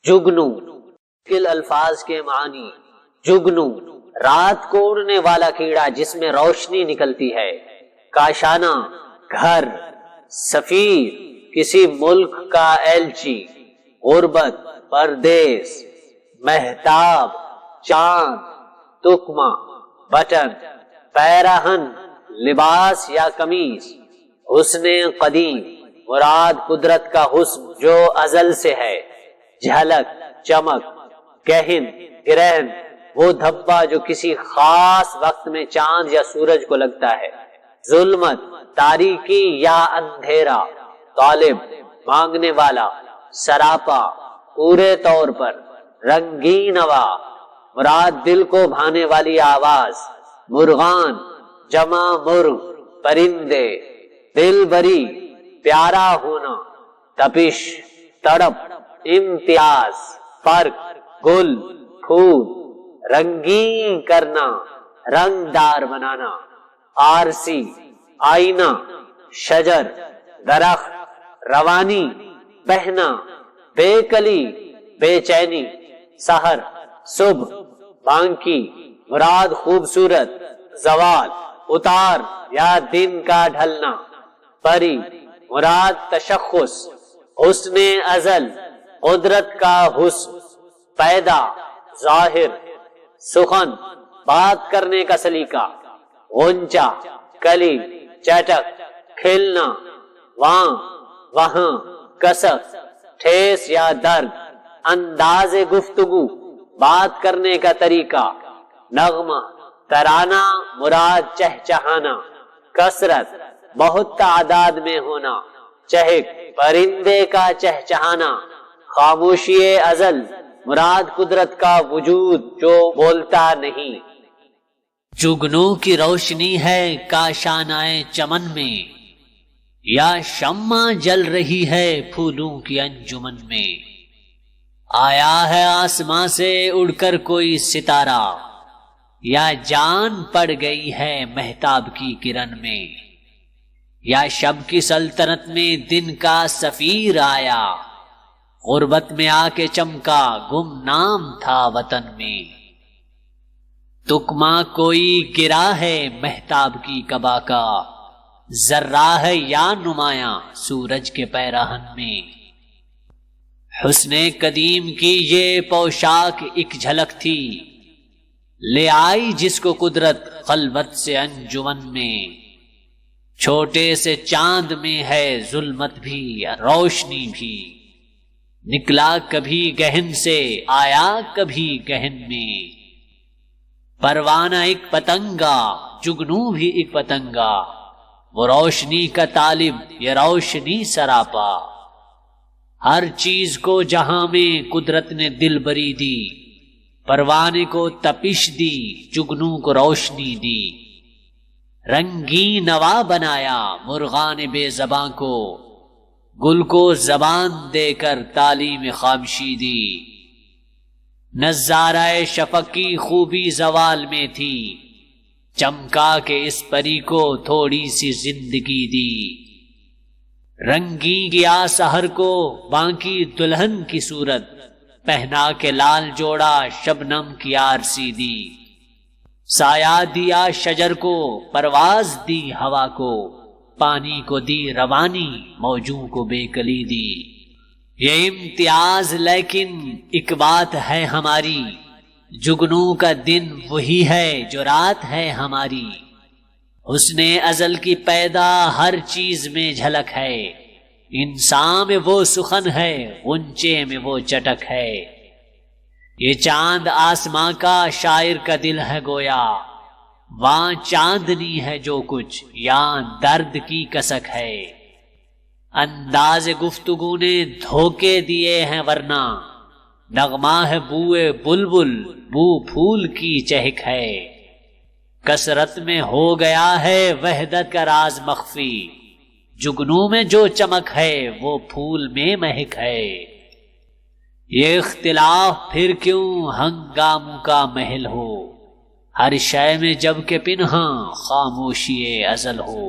جگنو مشکل الفاظ کے معنی. جگنو رات کو اڑنے والا کیڑا جس میں روشنی نکلتی ہے. کاشانہ گھر. سفیر کسی ملک کا ایلچی. غربت پردیس. مہتاب چاند. تکمہ بٹن. پیراہن لباس یا قمیص. حسن قدیم مراد قدرت کا حسن جو ازل سے ہے. جھلک چمک. گہن گرہن وہ دھبا جو کسی خاص وقت میں چاند یا سورج کو لگتا ہے. ظلمت تاریکی یا اندھیرا. طالب مانگنے والا. سراپا پورے طور پر. رنگین ہوا مراد دل کو بھانے والی آواز. مرغان جمع مرغ پرندے. دل بری پیارا ہونا. تپش تڑپ. امتیاز فرق. گل پھول. رنگین کرنا رنگ دار بنانا. آرسی آئینہ. شجر درخت. روانی بہنا. بے کلی بے چینی. سحر صبح. بانکی مراد خوبصورت. زوال اتار یا دن کا ڈھلنا. پری مراد تشخص. حسن ازل قدرت کا حسن. پیدا ظاہر. سخن بات کرنے کا سلیقہ. غنچہ کلی چٹک کھلنا. وہاں وہاں. کسک ٹھیس یا درد. انداز گفتگو بات کرنے کا طریقہ. نغمہ ترانہ مراد چہچہانا. کثرت بہت تعداد میں ہونا. چہک پرندے کا چہچہانا. خاموشی ازل مراد قدرت کا وجود جو بولتا نہیں. جگنوں کی روشنی ہے کاشانہ چمن میں یا شمع جل رہی ہے پھولوں کی انجمن میں. آیا ہے آسمان سے اڑ کر کوئی ستارہ یا جان پڑ گئی ہے مہتاب کی کرن میں. یا شب کی سلطنت میں دن کا سفیر آیا. غربت میں آ کے چمکا گمنام تھا وطن میں. تکمہ کوئی گرا ہے مہتاب کی قبا کا. ذرہ ہے یا نمایاں سورج کے پیراہن میں. حسن قدیم کی یہ پوشاک ایک جھلک تھی. لے آئی جس کو قدرت خلوت سے انجمن میں. چھوٹے سے چاند میں ہے ظلمت بھی روشنی بھی. نکلا کبھی گہن سے آیا کبھی گہن میں. پروانہ ایک پتنگا جگنو بھی ایک پتنگا. وہ روشنی کا طالب یہ روشنی سراپا. ہر چیز کو جہاں میں قدرت نے دل بری دی. پروانے کو تپش دی جگنو کو روشنی دی. رنگین نوا بنایا مرغان بے زباں کو. گل کو زبان دے کر تعلیم خامشی دی. نظارہ شفق کی خوبی زوال میں تھی. چمکا کے اس پری کو تھوڑی سی زندگی دی. رنگی گیا سحر کو بانکی دلہن کی صورت. پہنا کے لال جوڑا شبنم کی آرسی دی. سایہ دیا شجر کو پرواز دی ہوا کو. پانی کو دی روانی موجوں کو بے کلی دی. یہ امتیاز لیکن ایک بات ہے ہماری. جگنوں کا دن وہی ہے جو رات ہے ہماری. حسن ازل کی پیدا ہر چیز میں جھلک ہے. انسان میں وہ سخن ہے غنچے میں وہ چٹک ہے. یہ چاند آسماں کا شاعر کا دل ہے گویا. وہاں چاندنی ہے جو کچھ یہاں درد کی کسک ہے. انداز گفتگو نے دھوکے دیے ہیں ورنہ. نغمہ ہے بوئے بلبل بو پھول کی چہک ہے. کثرت میں ہو گیا ہے وحدت کا راز مخفی. جگنوں میں جو چمک ہے وہ پھول میں مہک ہے. یہ اختلاف پھر کیوں ہنگاموں کا محل ہو. ہر شے میں جب کہ پنہاں خاموشی ازل ہو.